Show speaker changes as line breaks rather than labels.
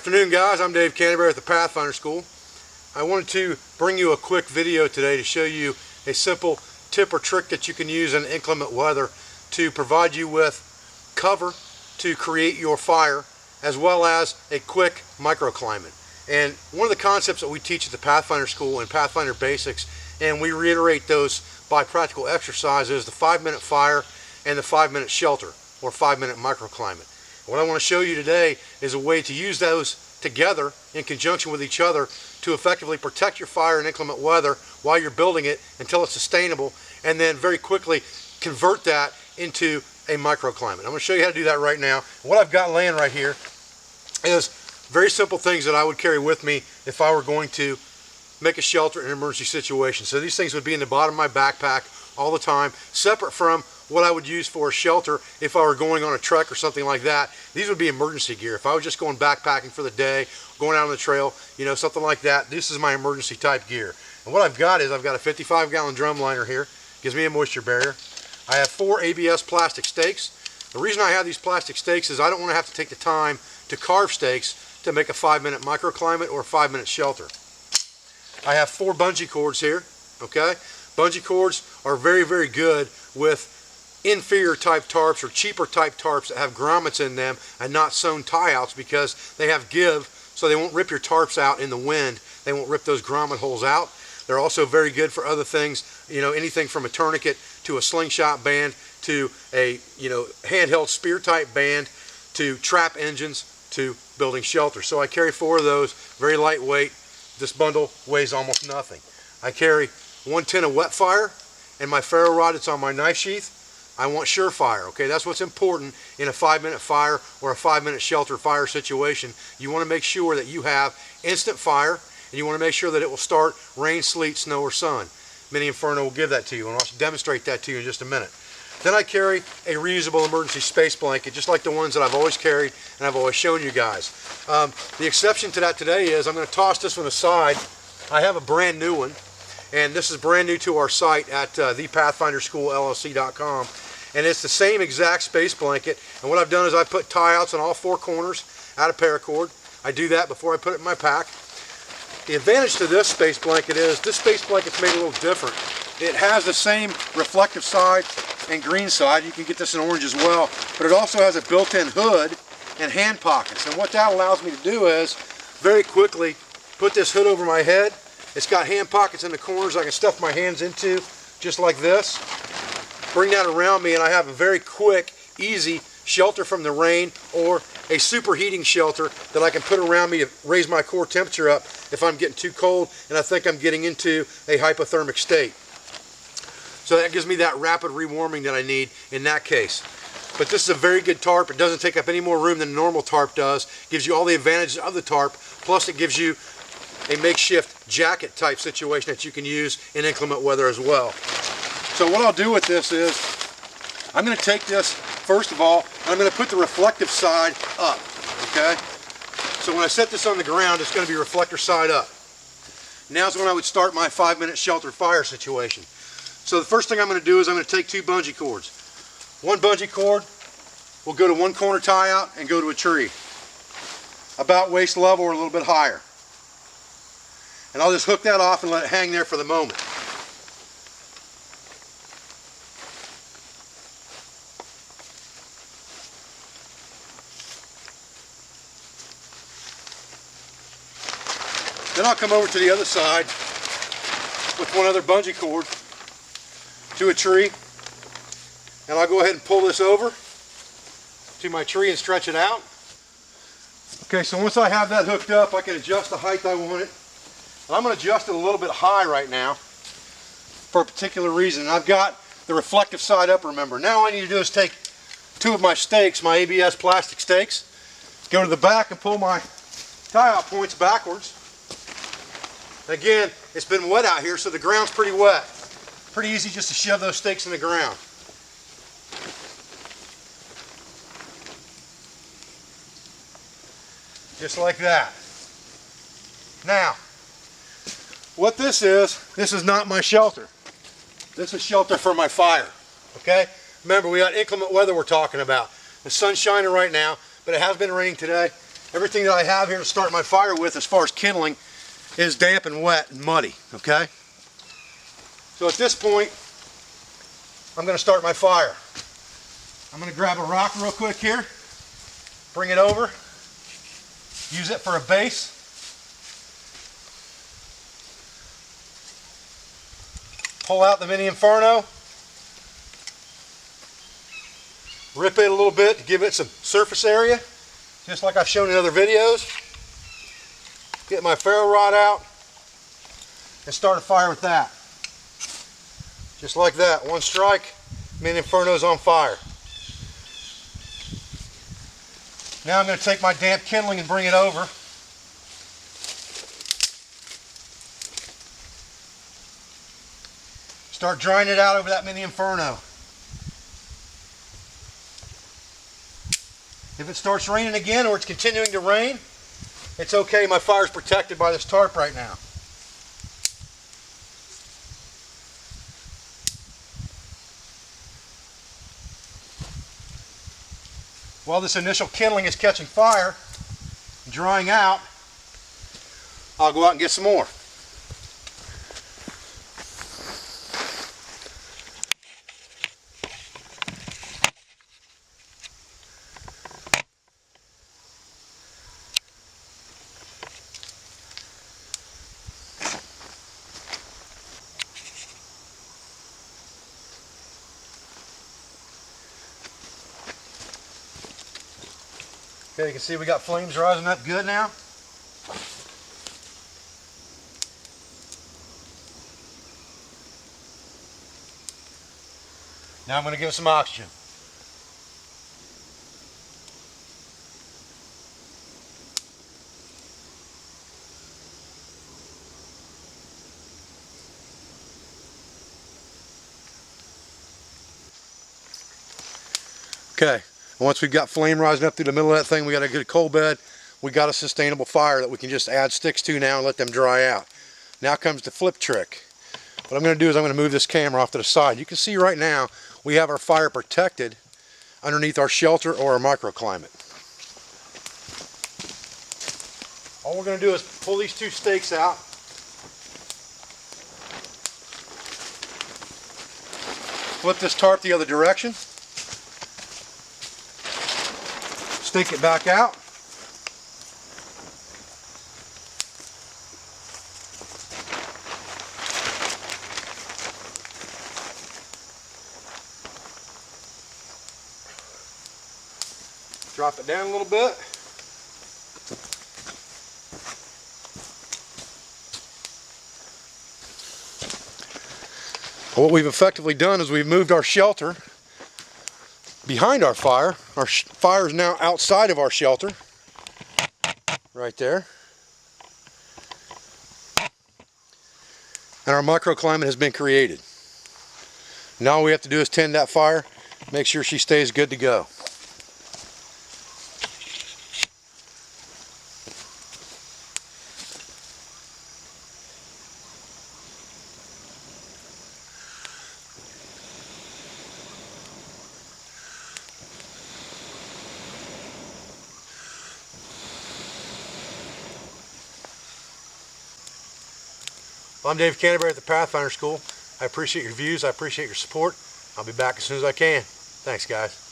Afternoon, guys. I'm Dave Canterbury at the Pathfinder School. I wanted to bring you a quick video today to show you a simple tip or trick that you can use in inclement weather to provide you with cover to create your fire, as well as a quick microclimate. And one of the concepts that we teach at the Pathfinder School in Pathfinder Basics, and we reiterate those by practical exercises, is the 5-minute fire and the 5-minute shelter or 5-minute microclimate. What I want to show you today is a way to use those together in conjunction with each other to effectively protect your fire in inclement weather while you're building it until it's sustainable, and then very quickly convert that into a microclimate. I'm going to show you how to do that right now. What I've got laying right here is very simple things that I would carry with me if I were going to make a shelter in an emergency situation. So these things would be in the bottom of my backpack all the time, separate from what I would use for a shelter if I were going on a trek or something like that. These would be emergency gear. If I was just going backpacking for the day, going out on the trail, you know, something like that, this is my emergency type gear. And what I've got is I've got a 55-gallon drum liner here, gives me a moisture barrier. I have 4 ABS plastic stakes. The reason I have these plastic stakes is I don't want to have to take the time to carve stakes to make a 5-minute microclimate or a 5-minute shelter. I have 4 bungee cords here, okay? Bungee cords are very, very good with inferior type tarps or cheaper type tarps that have grommets in them and not sewn tie outs, because they have give, so they won't rip your tarps out in the wind. They won't rip those grommet holes out. They're also very good for other things, you know, anything from a tourniquet to a slingshot band to a, you know, handheld spear type band to trap engines to building shelter. So I carry 4 of those, very lightweight. This bundle weighs almost nothing. I carry 1 tin of wet fire, and my ferro rod that's on my knife sheath. I want surefire, okay? That's what's important in a 5-minute fire or a 5-minute shelter fire situation. You want to make sure that you have instant fire, and you want to make sure that it will start rain, sleet, snow, or sun. Mini Inferno will give that to you, and I'll demonstrate that to you in just a minute. Then I carry a reusable emergency space blanket, just like the ones that I've always carried and I've always shown you guys. The exception to that today is I'm going to toss this one aside. I have a brand new one, and this is brand new to our site at thepathfinderschoolllc.com. And it's the same exact space blanket, and what I've done is I've put tie outs on all 4 corners out of paracord. I do that before I put it in my pack. The advantage to this space blanket is this space blanket's made a little different. It has the same reflective side and green side. You can get this in orange as well, but it also has a built-in hood and hand pockets. And what that allows me to do is very quickly put this hood over my head. It's got hand pockets in the corners I can stuff my hands into, just like this. Bring that around me, and I have a very quick, easy shelter from the rain, or a superheating shelter that I can put around me to raise my core temperature up if I'm getting too cold and I think I'm getting into a hypothermic state. So that gives me that rapid rewarming that I need in that case. But this is a very good tarp. It doesn't take up any more room than a normal tarp does. Gives you all the advantages of the tarp, plus it gives you a makeshift jacket type situation that you can use in inclement weather as well. So what I'll do with this is, I'm going to take this, first of all, I'm going to put the reflective side up, okay? So when I set this on the ground, it's going to be reflector side up. Now's when I would start my 5-minute shelter fire situation. So the first thing I'm going to do is I'm going to take 2 bungee cords. 1 bungee cord will go to 1 corner tie out and go to a tree, about waist level or a little bit higher. And I'll just hook that off and let it hang there for the moment. Then I'll come over to the other side with 1 other bungee cord to a tree, and I'll go ahead and pull this over to my tree and stretch it out. Okay, so once I have that hooked up, I can adjust the height I want it. And I'm going to adjust it a little bit high right now for a particular reason. I've got the reflective side up, remember. Now all I need to do is take 2 of my stakes, my ABS plastic stakes, go to the back and pull my tie-out points backwards. Again, it's been wet out here, so the ground's pretty wet. Pretty easy just to shove those stakes in the ground. Just like that. Now, what this is not my shelter. This is shelter for my fire, okay? Remember, we got inclement weather we're talking about. The sun's shining right now, but it has been raining today. everything that I have here to start my fire with as far as kindling is damp and wet and muddy, okay? So at this point, I'm going to start my fire. I'm going to grab a rock real quick here, bring it over, use it for a base. Pull out the mini inferno, rip it a little bit to give it some surface area, just like I've shown in other videos. Get my ferro rod out and start a fire with that. Just like that, one strike, mini inferno's on fire. Now I'm going to take my damp kindling and bring it over. Start drying it out over that mini inferno. If it starts raining again or it's continuing to rain, it's okay, my fire's protected by this tarp right now. While this initial kindling is catching fire, drying out, I'll go out and get some more. Okay, you can see we got flames rising up good now. Now I'm going to give it some oxygen. Okay. Once we've got flame rising up through the middle of that thing, we got a good coal bed, we got a sustainable fire that we can just add sticks to now and let them dry out. Now comes the flip trick. What I'm going to do is I'm going to move this camera off to the side. You can see right now we have our fire protected underneath our shelter or our microclimate. All we're going to do is pull these two stakes out. Flip this tarp the other direction. Stake it back out. Drop it down a little bit. What we've effectively done is we've moved our shelter behind our fire. Our fire is now outside of our shelter, right there. And our microclimate has been created. Now all we have to do is tend that fire, make sure she stays good to go. I'm Dave Canterbury at the Pathfinder School. I appreciate your views. I appreciate your support. I'll be back as soon as I can. Thanks, guys.